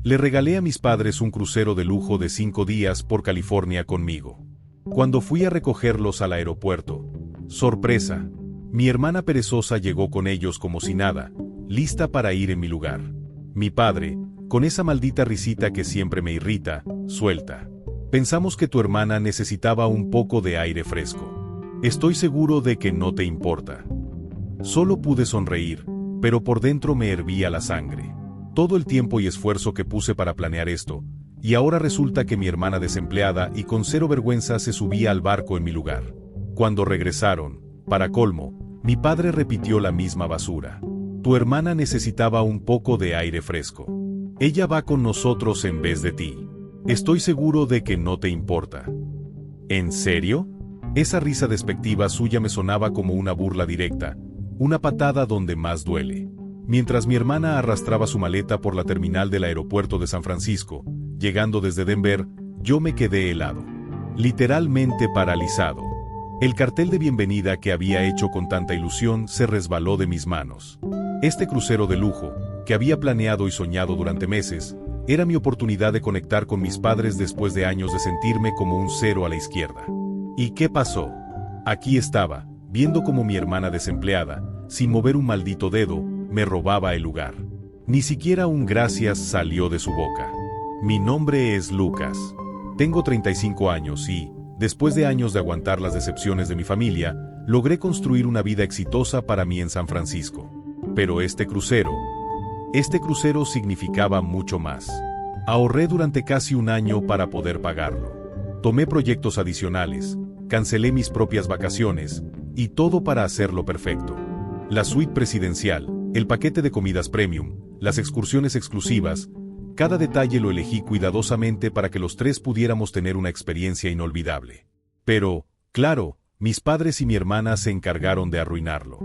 Le regalé a mis padres un crucero de lujo de 5 días por California conmigo. Cuando fui a recogerlos al aeropuerto, ¡sorpresa! Mi hermana perezosa llegó con ellos como si nada, lista para ir en mi lugar. Mi padre, con esa maldita risita que siempre me irrita, suelta. Pensamos que tu hermana necesitaba un poco de aire fresco. Estoy seguro de que no te importa. Solo pude sonreír, pero por dentro me hervía la sangre. Todo el tiempo y esfuerzo que puse para planear esto, y ahora resulta que mi hermana desempleada y con cero vergüenza se subía al barco en mi lugar. Cuando regresaron, para colmo, mi padre repitió la misma basura. Tu hermana necesitaba un poco de aire fresco. Ella va con nosotros en vez de ti. Estoy seguro de que no te importa. ¿En serio? Esa risa despectiva suya me sonaba como una burla directa, una patada donde más duele. Mientras mi hermana arrastraba su maleta por la terminal del aeropuerto de San Francisco, llegando desde Denver, yo me quedé helado. Literalmente paralizado. El cartel de bienvenida que había hecho con tanta ilusión se resbaló de mis manos. Este crucero de lujo, que había planeado y soñado durante meses, era mi oportunidad de conectar con mis padres después de años de sentirme como un cero a la izquierda. ¿Y qué pasó? Aquí estaba, viendo como mi hermana desempleada, sin mover un maldito dedo, me robaba el lugar. Ni siquiera un gracias salió de su boca. Mi nombre es Lucas. Tengo 35 años y, después de años de aguantar las decepciones de mi familia, logré construir una vida exitosa para mí en San Francisco. Pero este crucero significaba mucho más. Ahorré durante casi un año para poder pagarlo. Tomé proyectos adicionales, cancelé mis propias vacaciones, y todo para hacerlo perfecto. La suite presidencial, el paquete de comidas premium, las excursiones exclusivas, cada detalle lo elegí cuidadosamente para que los tres pudiéramos tener una experiencia inolvidable. Pero, claro, mis padres y mi hermana se encargaron de arruinarlo.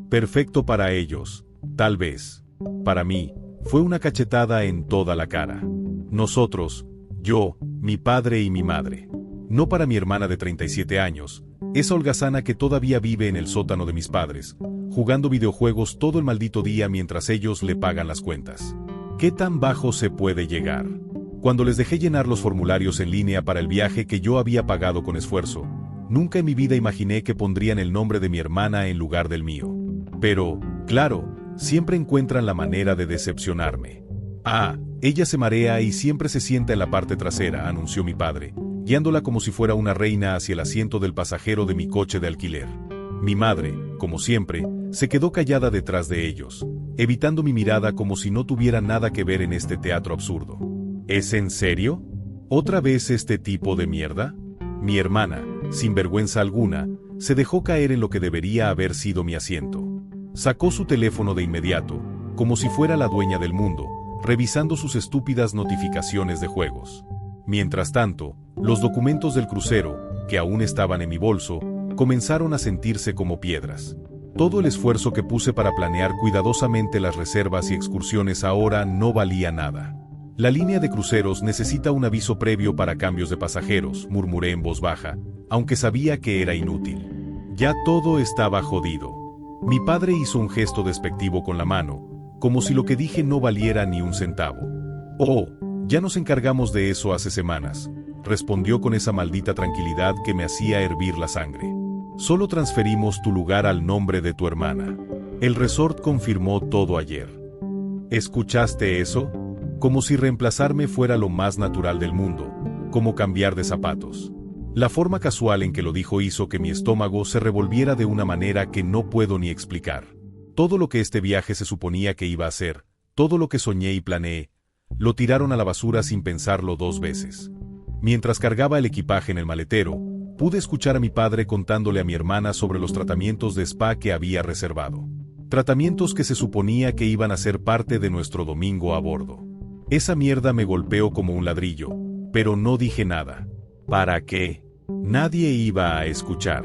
Perfecto para ellos, tal vez. Para mí, fue una cachetada en toda la cara. Nosotros, yo, mi padre y mi madre. No para mi hermana de 37 años, esa holgazana que todavía vive en el sótano de mis padres, jugando videojuegos todo el maldito día mientras ellos le pagan las cuentas. ¿Qué tan bajo se puede llegar? Cuando les dejé llenar los formularios en línea para el viaje que yo había pagado con esfuerzo, nunca en mi vida imaginé que pondrían el nombre de mi hermana en lugar del mío. Pero, claro, siempre encuentran la manera de decepcionarme. Ah, ella se marea y siempre se sienta en la parte trasera, anunció mi padre, guiándola como si fuera una reina hacia el asiento del pasajero de mi coche de alquiler. Mi madre, como siempre, se quedó callada detrás de ellos, evitando mi mirada como si no tuviera nada que ver en este teatro absurdo. ¿Es en serio? ¿Otra vez este tipo de mierda? Mi hermana, sin vergüenza alguna, se dejó caer en lo que debería haber sido mi asiento. Sacó su teléfono de inmediato, como si fuera la dueña del mundo, revisando sus estúpidas notificaciones de juegos. Mientras tanto, los documentos del crucero, que aún estaban en mi bolso, comenzaron a sentirse como piedras. Todo el esfuerzo que puse para planear cuidadosamente las reservas y excursiones ahora no valía nada. La línea de cruceros necesita un aviso previo para cambios de pasajeros, murmuré en voz baja, aunque sabía que era inútil. Ya todo estaba jodido. Mi padre hizo un gesto despectivo con la mano, como si lo que dije no valiera ni un centavo. Oh, ya nos encargamos de eso hace semanas, respondió con esa maldita tranquilidad que me hacía hervir la sangre. Solo transferimos tu lugar al nombre de tu hermana. El resort confirmó todo ayer. ¿Escuchaste eso? Como si reemplazarme fuera lo más natural del mundo, como cambiar de zapatos. La forma casual en que lo dijo hizo que mi estómago se revolviera de una manera que no puedo ni explicar. Todo lo que este viaje se suponía que iba a ser, todo lo que soñé y planeé, lo tiraron a la basura sin pensarlo 2 veces. Mientras cargaba el equipaje en el maletero, pude escuchar a mi padre contándole a mi hermana sobre los tratamientos de spa que había reservado. Tratamientos que se suponía que iban a ser parte de nuestro domingo a bordo. Esa mierda me golpeó como un ladrillo, pero no dije nada. ¿Para qué? Nadie iba a escuchar.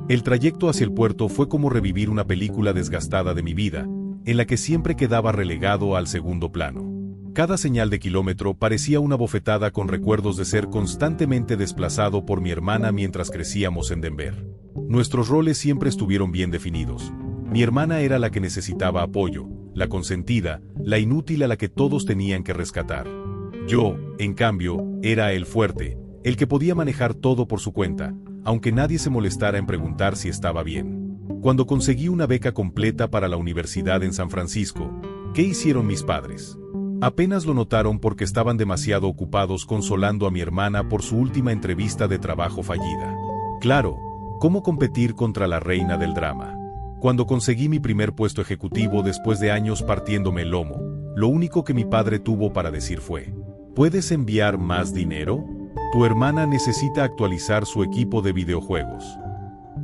El trayecto hacia el puerto fue como revivir una película desgastada de mi vida, en la que siempre quedaba relegado al segundo plano. Cada señal de kilómetro parecía una bofetada con recuerdos de ser constantemente desplazado por mi hermana mientras crecíamos en Denver. Nuestros roles siempre estuvieron bien definidos. Mi hermana era la que necesitaba apoyo, la consentida, la inútil a la que todos tenían que rescatar. Yo, en cambio, era el fuerte, el que podía manejar todo por su cuenta, aunque nadie se molestara en preguntar si estaba bien. Cuando conseguí una beca completa para la universidad en San Francisco, ¿qué hicieron mis padres? Apenas lo notaron porque estaban demasiado ocupados consolando a mi hermana por su última entrevista de trabajo fallida. Claro, ¿cómo competir contra la reina del drama? Cuando conseguí mi primer puesto ejecutivo después de años partiéndome el lomo, lo único que mi padre tuvo para decir fue: ¿puedes enviar más dinero? Tu hermana necesita actualizar su equipo de videojuegos.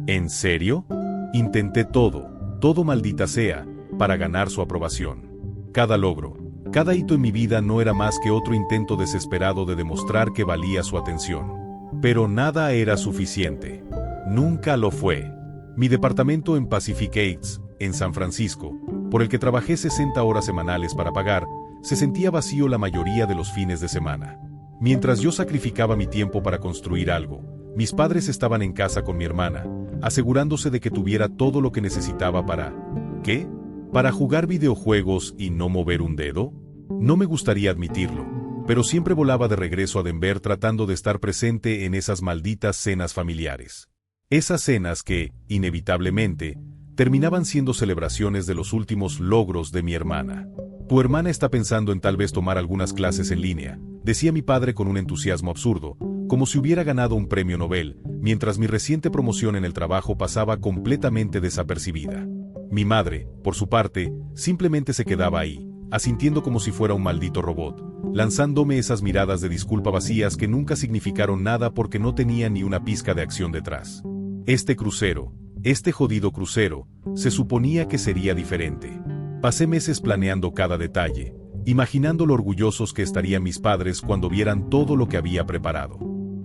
¿En serio? Intenté todo maldita sea, para ganar su aprobación. Cada logro, cada hito en mi vida no era más que otro intento desesperado de demostrar que valía su atención. Pero nada era suficiente. Nunca lo fue. Mi departamento en Pacific Heights, en San Francisco, por el que trabajé 60 horas semanales para pagar, se sentía vacío la mayoría de los fines de semana. Mientras yo sacrificaba mi tiempo para construir algo, mis padres estaban en casa con mi hermana, asegurándose de que tuviera todo lo que necesitaba para... ¿qué? ¿Para jugar videojuegos y no mover un dedo? No me gustaría admitirlo, pero siempre volaba de regreso a Denver tratando de estar presente en esas malditas cenas familiares. Esas cenas que, inevitablemente, terminaban siendo celebraciones de los últimos logros de mi hermana. Tu hermana está pensando en tal vez tomar algunas clases en línea, decía mi padre con un entusiasmo absurdo, como si hubiera ganado un premio Nobel, mientras mi reciente promoción en el trabajo pasaba completamente desapercibida. Mi madre, por su parte, simplemente se quedaba ahí, asintiendo como si fuera un maldito robot, lanzándome esas miradas de disculpa vacías que nunca significaron nada porque no tenían ni una pizca de acción detrás. Este jodido crucero, se suponía que sería diferente. Pasé meses planeando cada detalle, imaginando lo orgullosos que estarían mis padres cuando vieran todo lo que había preparado.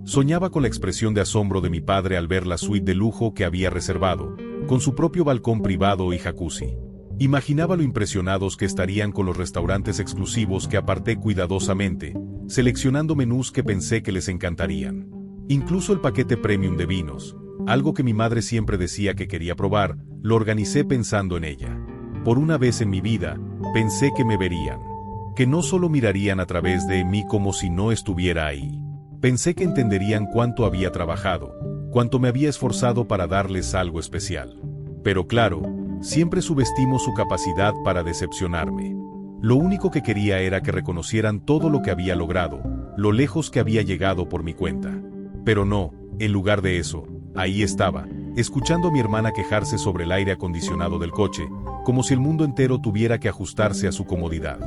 Soñaba con la expresión de asombro de mi padre al ver la suite de lujo que había reservado, con su propio balcón privado y jacuzzi. Imaginaba lo impresionados que estarían con los restaurantes exclusivos que aparté cuidadosamente, seleccionando menús que pensé que les encantarían. Incluso el paquete premium de vinos, algo que mi madre siempre decía que quería probar, lo organicé pensando en ella. Por una vez en mi vida, pensé que me verían. Que no solo mirarían a través de mí como si no estuviera ahí. Pensé que entenderían cuánto había trabajado, cuánto me había esforzado para darles algo especial. Pero claro, siempre subestimo su capacidad para decepcionarme. Lo único que quería era que reconocieran todo lo que había logrado, lo lejos que había llegado por mi cuenta. Pero no, en lugar de eso, ahí estaba, escuchando a mi hermana quejarse sobre el aire acondicionado del coche, como si el mundo entero tuviera que ajustarse a su comodidad.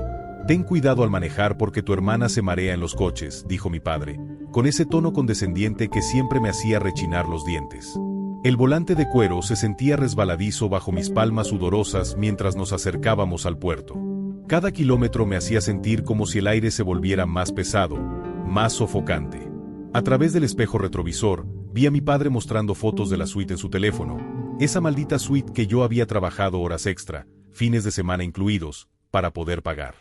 Ten cuidado al manejar porque tu hermana se marea en los coches, dijo mi padre, con ese tono condescendiente que siempre me hacía rechinar los dientes. El volante de cuero se sentía resbaladizo bajo mis palmas sudorosas mientras nos acercábamos al puerto. Cada kilómetro me hacía sentir como si el aire se volviera más pesado, más sofocante. A través del espejo retrovisor, vi a mi padre mostrando fotos de la suite en su teléfono, esa maldita suite que yo había trabajado horas extra, fines de semana incluidos, para poder pagar.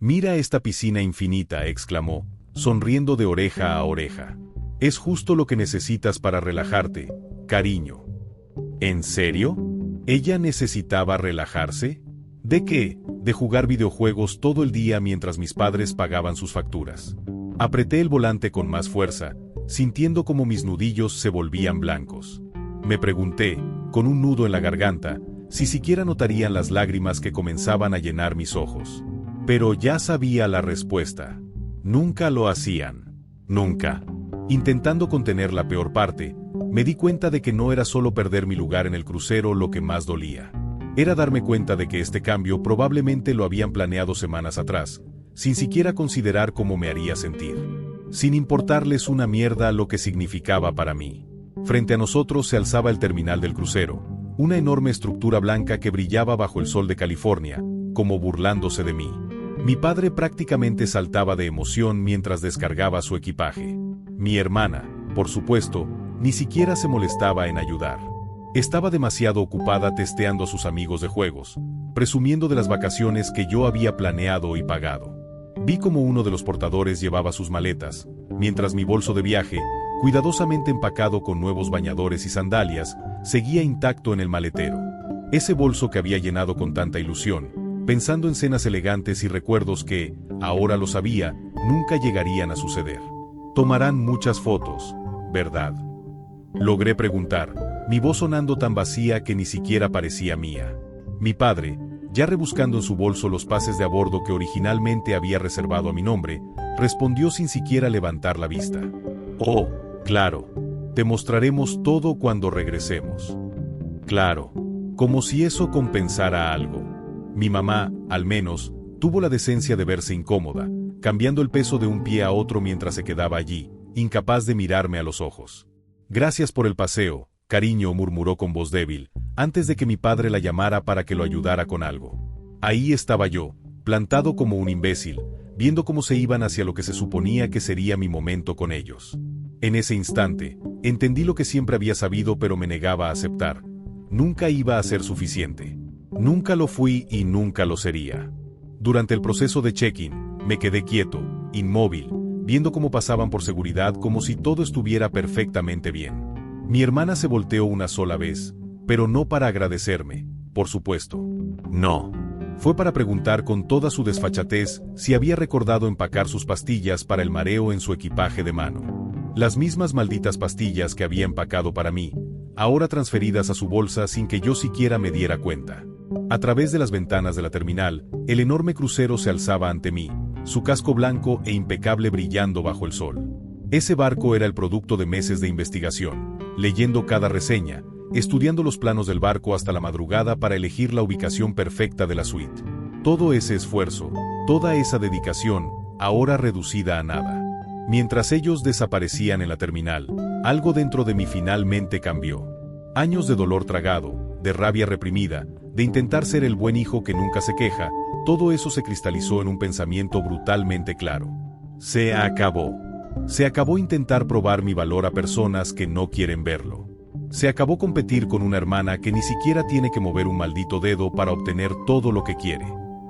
«Mira esta piscina infinita», exclamó, sonriendo de oreja a oreja. «Es justo lo que necesitas para relajarte, cariño». ¿En serio? ¿Ella necesitaba relajarse? ¿De qué? De jugar videojuegos todo el día mientras mis padres pagaban sus facturas. Apreté el volante con más fuerza, sintiendo como mis nudillos se volvían blancos. Me pregunté, con un nudo en la garganta, si siquiera notarían las lágrimas que comenzaban a llenar mis ojos. Pero ya sabía la respuesta. Nunca lo hacían. Nunca. Intentando contener la peor parte, me di cuenta de que no era solo perder mi lugar en el crucero lo que más dolía. Era darme cuenta de que este cambio probablemente lo habían planeado semanas atrás, sin siquiera considerar cómo me haría sentir. Sin importarles una mierda lo que significaba para mí. Frente a nosotros se alzaba el terminal del crucero, una enorme estructura blanca que brillaba bajo el sol de California, como burlándose de mí. Mi padre prácticamente saltaba de emoción mientras descargaba su equipaje. Mi hermana, por supuesto, ni siquiera se molestaba en ayudar. Estaba demasiado ocupada testeando a sus amigos de juegos, presumiendo de las vacaciones que yo había planeado y pagado. Vi como uno de los portadores llevaba sus maletas, mientras mi bolso de viaje, cuidadosamente empacado con nuevos bañadores y sandalias, seguía intacto en el maletero. Ese bolso que había llenado con tanta ilusión, pensando en cenas elegantes y recuerdos que, ahora lo sabía, nunca llegarían a suceder. Tomarán muchas fotos, ¿verdad? Logré preguntar, mi voz sonando tan vacía que ni siquiera parecía mía. Mi padre, ya rebuscando en su bolso los pases de a bordo que originalmente había reservado a mi nombre, respondió sin siquiera levantar la vista. Oh, claro, te mostraremos todo cuando regresemos. Claro, como si eso compensara algo. Mi mamá, al menos, tuvo la decencia de verse incómoda, cambiando el peso de un pie a otro mientras se quedaba allí, incapaz de mirarme a los ojos. Gracias por el paseo, cariño, murmuró con voz débil, antes de que mi padre la llamara para que lo ayudara con algo. Ahí estaba yo, plantado como un imbécil, viendo cómo se iban hacia lo que se suponía que sería mi momento con ellos. En ese instante, entendí lo que siempre había sabido pero me negaba a aceptar. Nunca iba a ser suficiente. Nunca lo fui y nunca lo sería. Durante el proceso de check-in, me quedé quieto, inmóvil, viendo cómo pasaban por seguridad como si todo estuviera perfectamente bien. Mi hermana se volteó una sola vez, pero no para agradecerme, por supuesto. No. Fue para preguntar con toda su desfachatez si había recordado empacar sus pastillas para el mareo en su equipaje de mano. Las mismas malditas pastillas que había empacado para mí, ahora transferidas a su bolsa sin que yo siquiera me diera cuenta. A través de las ventanas de la terminal, el enorme crucero se alzaba ante mí, su casco blanco e impecable brillando bajo el sol. Ese barco era el producto de meses de investigación, leyendo cada reseña, estudiando los planos del barco hasta la madrugada para elegir la ubicación perfecta de la suite. Todo ese esfuerzo, toda esa dedicación, ahora reducida a nada. Mientras ellos desaparecían en la terminal, algo dentro de mí finalmente cambió. Años de dolor tragado, de rabia reprimida, de intentar ser el buen hijo que nunca se queja, todo eso se cristalizó en un pensamiento brutalmente claro. Se acabó. Se acabó intentar probar mi valor a personas que no quieren verlo. Se acabó competir con una hermana que ni siquiera tiene que mover un maldito dedo para obtener todo lo que quiere.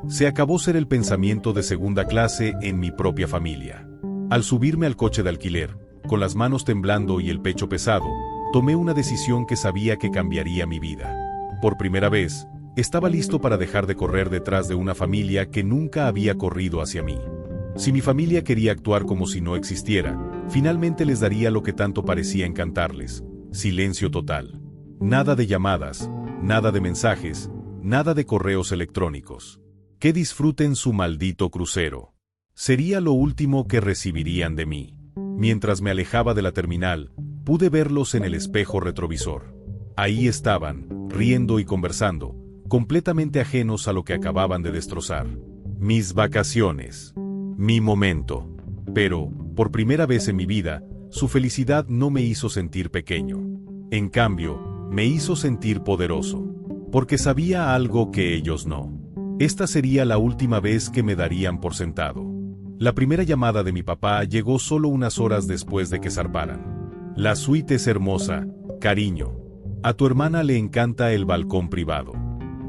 Se acabó ser el pensamiento de segunda clase en mi propia familia. Al subirme al coche de alquiler, con las manos temblando y el pecho pesado, tomé una decisión que sabía que cambiaría mi vida. Por primera vez, estaba listo para dejar de correr detrás de una familia que nunca había corrido hacia mí. Si mi familia quería actuar como si no existiera, finalmente les daría lo que tanto parecía encantarles: silencio total. Nada de llamadas, nada de mensajes, nada de correos electrónicos. Que disfruten su maldito crucero. Sería lo último que recibirían de mí. Mientras me alejaba de la terminal, pude verlos en el espejo retrovisor. Ahí estaban, riendo y conversando, completamente ajenos a lo que acababan de destrozar. Mis vacaciones. Mi momento. Pero, por primera vez en mi vida, su felicidad no me hizo sentir pequeño. En cambio, me hizo sentir poderoso. Porque sabía algo que ellos no. Esta sería la última vez que me darían por sentado. La primera llamada de mi papá llegó solo unas horas después de que zarparan. La suite es hermosa, cariño. A tu hermana le encanta el balcón privado.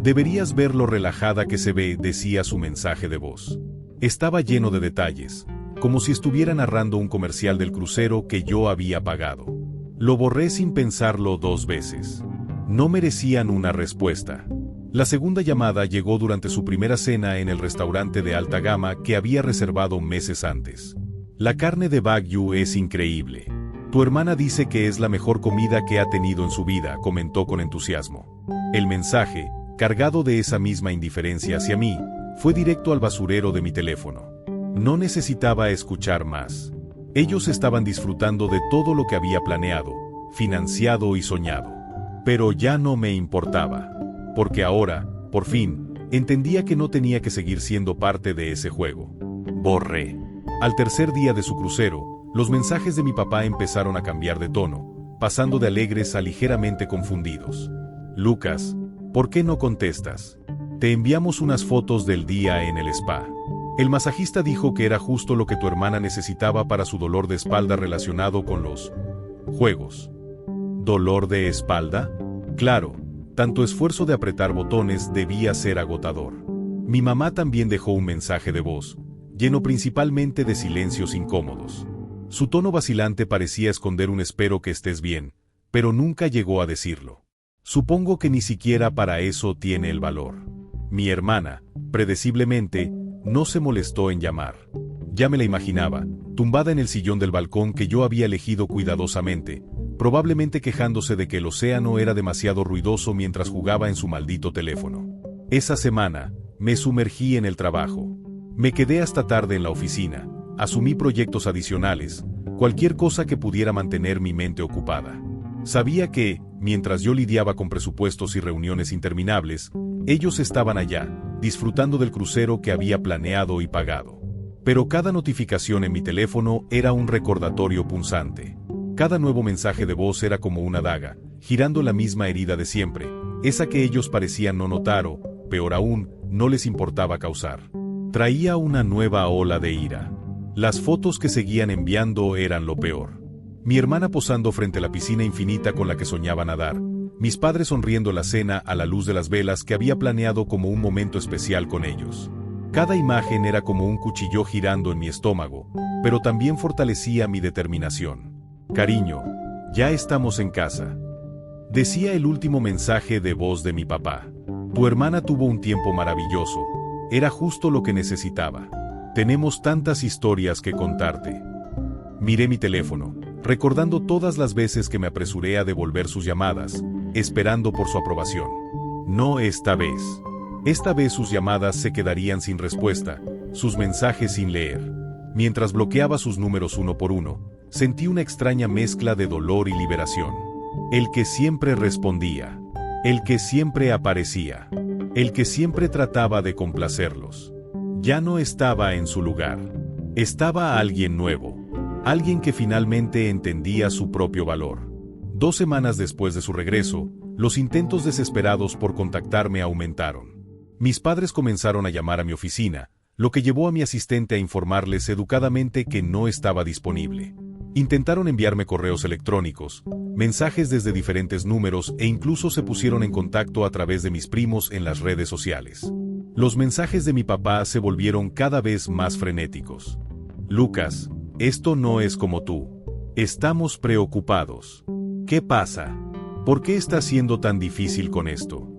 Deberías ver lo relajada que se ve, decía su mensaje de voz. Estaba lleno de detalles, como si estuviera narrando un comercial del crucero que yo había pagado. Lo borré sin pensarlo 2 veces. No merecían una respuesta. La segunda llamada llegó durante su primera cena en el restaurante de alta gama que había reservado meses antes. La carne de Wagyu es increíble. Tu hermana dice que es la mejor comida que ha tenido en su vida, comentó con entusiasmo. El mensaje, cargado de esa misma indiferencia hacia mí, fue directo al basurero de mi teléfono. No necesitaba escuchar más. Ellos estaban disfrutando de todo lo que había planeado, financiado y soñado. Pero ya no me importaba. Porque ahora, por fin, entendía que no tenía que seguir siendo parte de ese juego. Borré. Al tercer día de su crucero, los mensajes de mi papá empezaron a cambiar de tono, pasando de alegres a ligeramente confundidos. Lucas, ¿por qué no contestas? Te enviamos unas fotos del día en el spa. El masajista dijo que era justo lo que tu hermana necesitaba para su dolor de espalda relacionado con los juegos. ¿Dolor de espalda? Claro. Tanto esfuerzo de apretar botones debía ser agotador. Mi mamá también dejó un mensaje de voz, lleno principalmente de silencios incómodos. Su tono vacilante parecía esconder un espero que estés bien, pero nunca llegó a decirlo. Supongo que ni siquiera para eso tiene el valor. Mi hermana, predeciblemente, no se molestó en llamar. Ya me la imaginaba, tumbada en el sillón del balcón que yo había elegido cuidadosamente, probablemente quejándose de que el océano era demasiado ruidoso mientras jugaba en su maldito teléfono. Esa semana, me sumergí en el trabajo. Me quedé hasta tarde en la oficina, asumí proyectos adicionales, cualquier cosa que pudiera mantener mi mente ocupada. Sabía que, mientras yo lidiaba con presupuestos y reuniones interminables, ellos estaban allá, disfrutando del crucero que había planeado y pagado. Pero cada notificación en mi teléfono era un recordatorio punzante. Cada nuevo mensaje de voz era como una daga, girando la misma herida de siempre, esa que ellos parecían no notar o, peor aún, no les importaba causar. Traía una nueva ola de ira. Las fotos que seguían enviando eran lo peor. Mi hermana posando frente a la piscina infinita con la que soñaba nadar, mis padres sonriendo la cena a la luz de las velas que había planeado como un momento especial con ellos. Cada imagen era como un cuchillo girando en mi estómago, pero también fortalecía mi determinación. Cariño, ya estamos en casa. Decía el último mensaje de voz de mi papá. Tu hermana tuvo un tiempo maravilloso. Era justo lo que necesitaba. Tenemos tantas historias que contarte. Miré mi teléfono, recordando todas las veces que me apresuré a devolver sus llamadas, esperando por su aprobación. No esta vez. Esta vez sus llamadas se quedarían sin respuesta, sus mensajes sin leer. Mientras bloqueaba sus números uno por uno, sentí una extraña mezcla de dolor y liberación. El que siempre respondía. El que siempre aparecía. El que siempre trataba de complacerlos. Ya no estaba en su lugar. Estaba alguien nuevo. Alguien que finalmente entendía su propio valor. 2 semanas después de su regreso, los intentos desesperados por contactarme aumentaron. Mis padres comenzaron a llamar a mi oficina, lo que llevó a mi asistente a informarles educadamente que no estaba disponible. Intentaron enviarme correos electrónicos, mensajes desde diferentes números e incluso se pusieron en contacto a través de mis primos en las redes sociales. Los mensajes de mi papá se volvieron cada vez más frenéticos. Lucas, esto no es como tú. Estamos preocupados. ¿Qué pasa? ¿Por qué está siendo tan difícil con esto?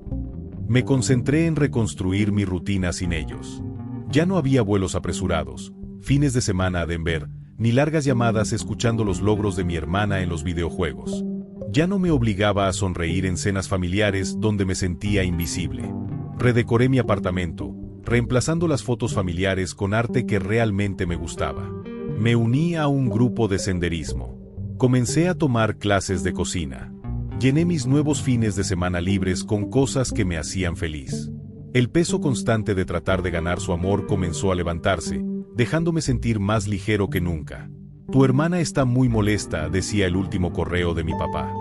Me concentré en reconstruir mi rutina sin ellos. Ya no había vuelos apresurados, fines de semana a Denver, ni largas llamadas escuchando los logros de mi hermana en los videojuegos. Ya no me obligaba a sonreír en cenas familiares donde me sentía invisible. Redecoré mi apartamento, reemplazando las fotos familiares con arte que realmente me gustaba. Me uní a un grupo de senderismo. Comencé a tomar clases de cocina. Llené mis nuevos fines de semana libres con cosas que me hacían feliz. El peso constante de tratar de ganar su amor comenzó a levantarse, dejándome sentir más ligero que nunca. Tu hermana está muy molesta, decía el último correo de mi papá.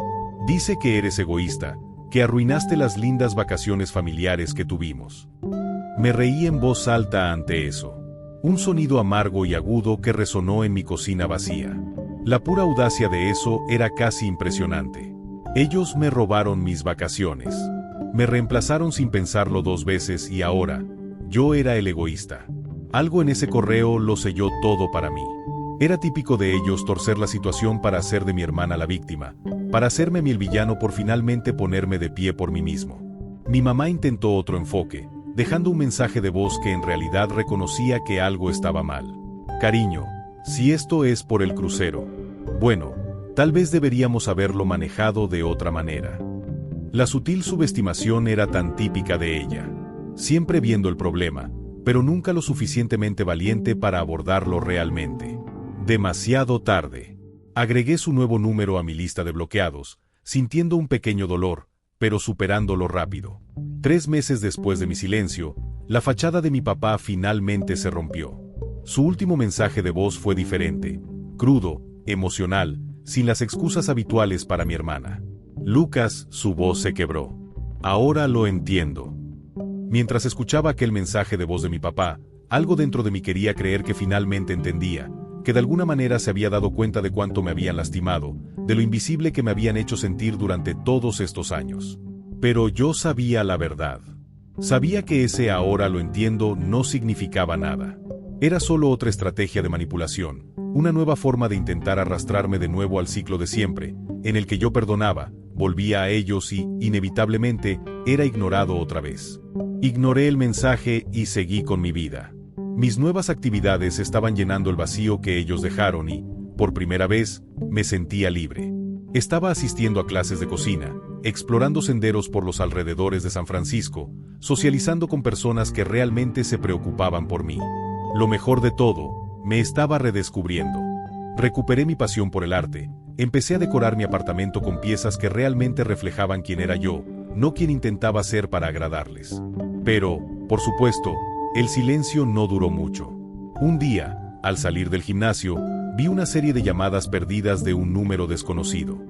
Dice que eres egoísta, que arruinaste las lindas vacaciones familiares que tuvimos. Me reí en voz alta ante eso. Un sonido amargo y agudo que resonó en mi cocina vacía. La pura audacia de eso era casi impresionante. Ellos me robaron mis vacaciones. Me reemplazaron sin pensarlo 2 veces y ahora, yo era el egoísta. Algo en ese correo lo selló todo para mí. Era típico de ellos torcer la situación para hacer de mi hermana la víctima, para hacerme el villano por finalmente ponerme de pie por mí mismo. Mi mamá intentó otro enfoque, dejando un mensaje de voz que en realidad reconocía que algo estaba mal. Cariño, si esto es por el crucero, bueno, tal vez deberíamos haberlo manejado de otra manera. La sutil subestimación era tan típica de ella. Siempre viendo el problema, pero nunca lo suficientemente valiente para abordarlo realmente. Demasiado tarde. Agregué su nuevo número a mi lista de bloqueados, sintiendo un pequeño dolor, pero superándolo rápido. 3 meses después de mi silencio, la fachada de mi papá finalmente se rompió. Su último mensaje de voz fue diferente, crudo, emocional, sin las excusas habituales para mi hermana. Lucas, su voz se quebró. Ahora lo entiendo. Mientras escuchaba aquel mensaje de voz de mi papá, algo dentro de mí quería creer que finalmente entendía, que de alguna manera se había dado cuenta de cuánto me habían lastimado, de lo invisible que me habían hecho sentir durante todos estos años. Pero yo sabía la verdad. Sabía que ese ahora lo entiendo no significaba nada. Era solo otra estrategia de manipulación, una nueva forma de intentar arrastrarme de nuevo al ciclo de siempre, en el que yo perdonaba, volvía a ellos y, inevitablemente, era ignorado otra vez. Ignoré el mensaje y seguí con mi vida. Mis nuevas actividades estaban llenando el vacío que ellos dejaron y, por primera vez, me sentía libre. Estaba asistiendo a clases de cocina, explorando senderos por los alrededores de San Francisco, socializando con personas que realmente se preocupaban por mí. Lo mejor de todo, me estaba redescubriendo. Recuperé mi pasión por el arte, empecé a decorar mi apartamento con piezas que realmente reflejaban quién era yo, no quien intentaba ser para agradarles. Pero, por supuesto, el silencio no duró mucho. Un día, al salir del gimnasio, vi una serie de llamadas perdidas de un número desconocido.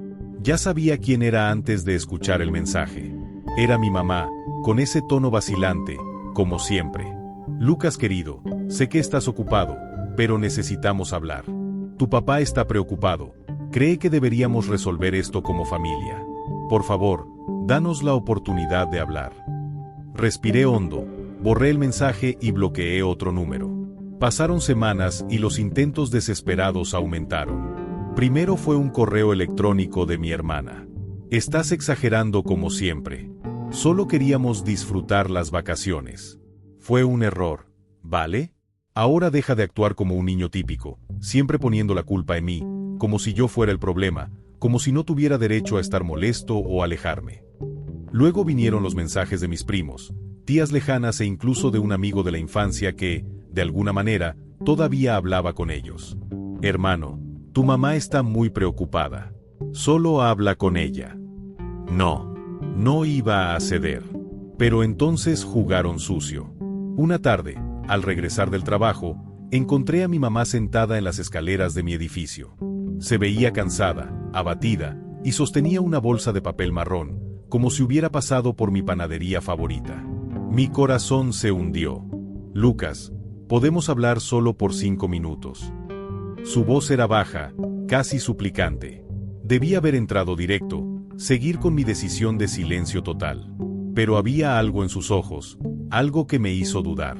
Ya sabía quién era antes de escuchar el mensaje. Era mi mamá, con ese tono vacilante, como siempre. Lucas querido, sé que estás ocupado, pero necesitamos hablar. Tu papá está preocupado. Cree que deberíamos resolver esto como familia. Por favor, danos la oportunidad de hablar. Respiré hondo, borré el mensaje y bloqueé otro número. Pasaron semanas y los intentos desesperados aumentaron. Primero fue un correo electrónico de mi hermana. Estás exagerando como siempre. Solo queríamos disfrutar las vacaciones. Fue un error, ¿vale? Ahora deja de actuar como un niño típico, siempre poniendo la culpa en mí, como si yo fuera el problema, como si no tuviera derecho a estar molesto o alejarme. Luego vinieron los mensajes de mis primos, tías lejanas e incluso de un amigo de la infancia que, de alguna manera, todavía hablaba con ellos. Hermano, tu mamá está muy preocupada. Solo habla con ella. No iba a ceder. Pero entonces jugaron sucio. Una tarde, al regresar del trabajo, encontré a mi mamá sentada en las escaleras de mi edificio. Se veía cansada, abatida, y sostenía una bolsa de papel marrón, como si hubiera pasado por mi panadería favorita. Mi corazón se hundió. Lucas, podemos hablar solo por 5 minutos. Su voz era baja, casi suplicante. Debí haber entrado directo, seguir con mi decisión de silencio total. Pero había algo en sus ojos, algo que me hizo dudar.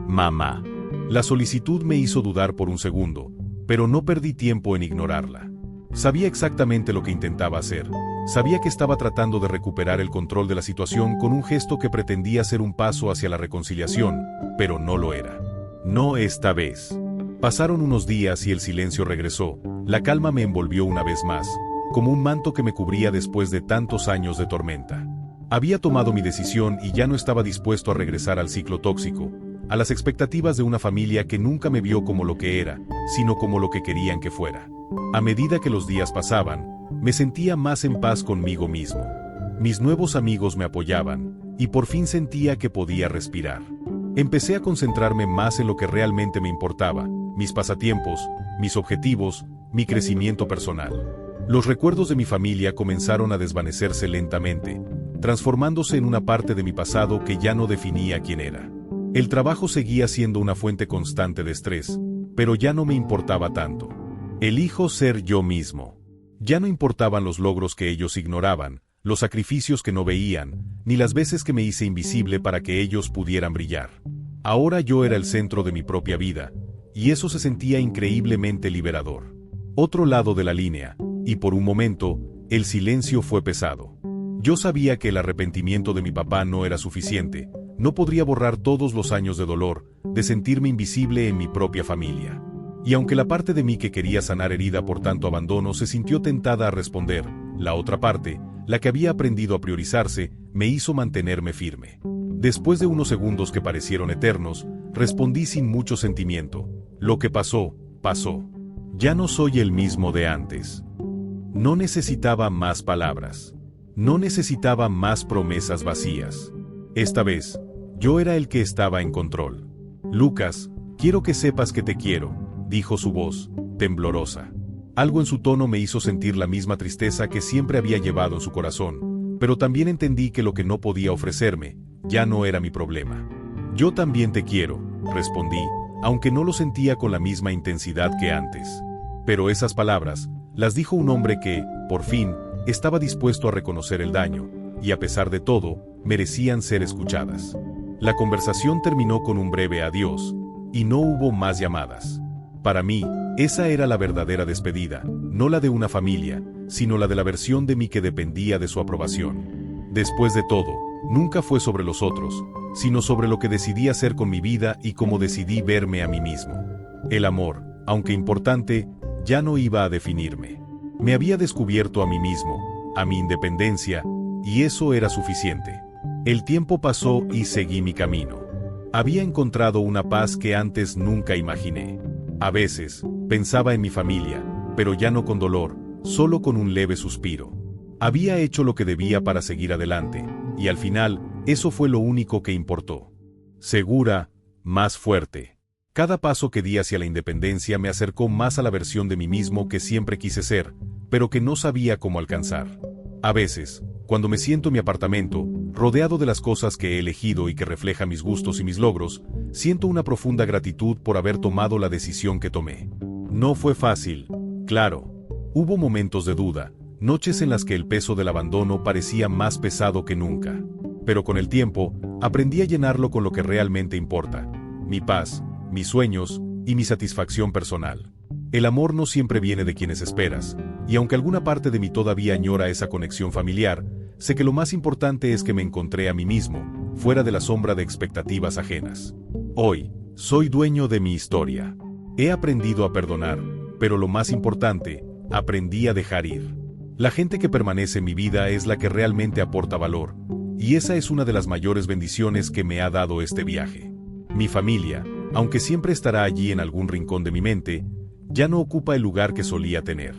Mamá. La solicitud me hizo dudar por un segundo, pero no perdí tiempo en ignorarla. Sabía exactamente lo que intentaba hacer. Sabía que estaba tratando de recuperar el control de la situación con un gesto que pretendía ser un paso hacia la reconciliación, pero no lo era. No esta vez. Pasaron unos días y el silencio regresó. La calma me envolvió una vez más, como un manto que me cubría después de tantos años de tormenta. Había tomado mi decisión y ya no estaba dispuesto a regresar al ciclo tóxico, a las expectativas de una familia que nunca me vio como lo que era, sino como lo que querían que fuera. A medida que los días pasaban, me sentía más en paz conmigo mismo. Mis nuevos amigos me apoyaban, y por fin sentía que podía respirar. Empecé a concentrarme más en lo que realmente me importaba, mis pasatiempos, mis objetivos, mi crecimiento personal. Los recuerdos de mi familia comenzaron a desvanecerse lentamente, transformándose en una parte de mi pasado que ya no definía quién era. El trabajo seguía siendo una fuente constante de estrés, pero ya no me importaba tanto. Elijo ser yo mismo. Ya no importaban los logros que ellos ignoraban, los sacrificios que no veían, ni las veces que me hice invisible para que ellos pudieran brillar. Ahora yo era el centro de mi propia vida, y eso se sentía increíblemente liberador. Otro lado de la línea, y por un momento, el silencio fue pesado. Yo sabía que el arrepentimiento de mi papá no era suficiente, no podría borrar todos los años de dolor, de sentirme invisible en mi propia familia. Y aunque la parte de mí que quería sanar herida por tanto abandono se sintió tentada a responder, la otra parte, la que había aprendido a priorizarse, me hizo mantenerme firme. Después de unos segundos que parecieron eternos, respondí sin mucho sentimiento. Lo que pasó, pasó. Ya no soy el mismo de antes. No necesitaba más palabras. No necesitaba más promesas vacías. Esta vez, yo era el que estaba en control. Lucas, quiero que sepas que te quiero, dijo su voz, temblorosa. Algo en su tono me hizo sentir la misma tristeza que siempre había llevado en su corazón, pero también entendí que lo que no podía ofrecerme, ya no era mi problema. Yo también te quiero, respondí, aunque no lo sentía con la misma intensidad que antes. Pero esas palabras, las dijo un hombre que, por fin, estaba dispuesto a reconocer el daño, y a pesar de todo, merecían ser escuchadas. La conversación terminó con un breve adiós, y no hubo más llamadas. Para mí, esa era la verdadera despedida, no la de una familia, sino la de la versión de mí que dependía de su aprobación. Después de todo, nunca fue sobre los otros, sino sobre lo que decidí hacer con mi vida y cómo decidí verme a mí mismo. El amor, aunque importante, ya no iba a definirme. Me había descubierto a mí mismo, a mi independencia, y eso era suficiente. El tiempo pasó y seguí mi camino. Había encontrado una paz que antes nunca imaginé. A veces, pensaba en mi familia, pero ya no con dolor, solo con un leve suspiro. Había hecho lo que debía para seguir adelante, y al final, eso fue lo único que importó. Segura, más fuerte. Cada paso que di hacia la independencia me acercó más a la versión de mí mismo que siempre quise ser, pero que no sabía cómo alcanzar. A veces, cuando me siento en mi apartamento, rodeado de las cosas que he elegido y que refleja mis gustos y mis logros, siento una profunda gratitud por haber tomado la decisión que tomé. No fue fácil, claro. Hubo momentos de duda, noches en las que el peso del abandono parecía más pesado que nunca. Pero con el tiempo, aprendí a llenarlo con lo que realmente importa: mi paz, mis sueños y mi satisfacción personal. El amor no siempre viene de quienes esperas, y aunque alguna parte de mí todavía añora esa conexión familiar, sé que lo más importante es que me encontré a mí mismo, fuera de la sombra de expectativas ajenas. Hoy, soy dueño de mi historia. He aprendido a perdonar, pero lo más importante, aprendí a dejar ir. La gente que permanece en mi vida es la que realmente aporta valor, y esa es una de las mayores bendiciones que me ha dado este viaje. Mi familia, aunque siempre estará allí en algún rincón de mi mente, ya no ocupa el lugar que solía tener.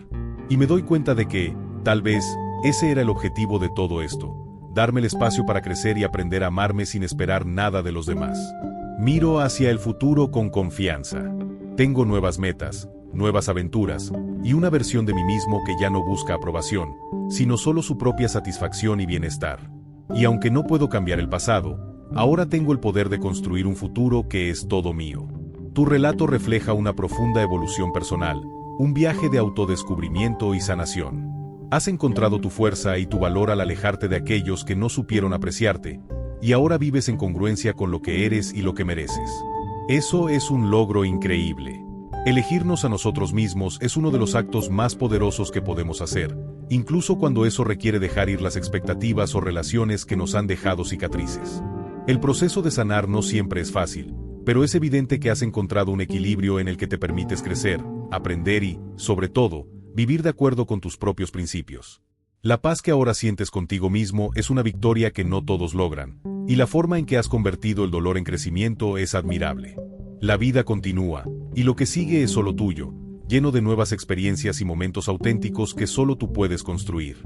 Y me doy cuenta de que, tal vez, ese era el objetivo de todo esto: darme el espacio para crecer y aprender a amarme sin esperar nada de los demás. Miro hacia el futuro con confianza. Tengo nuevas metas, nuevas aventuras, y una versión de mí mismo que ya no busca aprobación, sino solo su propia satisfacción y bienestar. Y aunque no puedo cambiar el pasado, ahora tengo el poder de construir un futuro que es todo mío. Tu relato refleja una profunda evolución personal, un viaje de autodescubrimiento y sanación. Has encontrado tu fuerza y tu valor al alejarte de aquellos que no supieron apreciarte, y ahora vives en congruencia con lo que eres y lo que mereces. Eso es un logro increíble. Elegirnos a nosotros mismos es uno de los actos más poderosos que podemos hacer, incluso cuando eso requiere dejar ir las expectativas o relaciones que nos han dejado cicatrices. El proceso de sanar no siempre es fácil, pero es evidente que has encontrado un equilibrio en el que te permites crecer, aprender y, sobre todo, vivir de acuerdo con tus propios principios. La paz que ahora sientes contigo mismo es una victoria que no todos logran, y la forma en que has convertido el dolor en crecimiento es admirable. La vida continúa, y lo que sigue es solo tuyo, lleno de nuevas experiencias y momentos auténticos que solo tú puedes construir.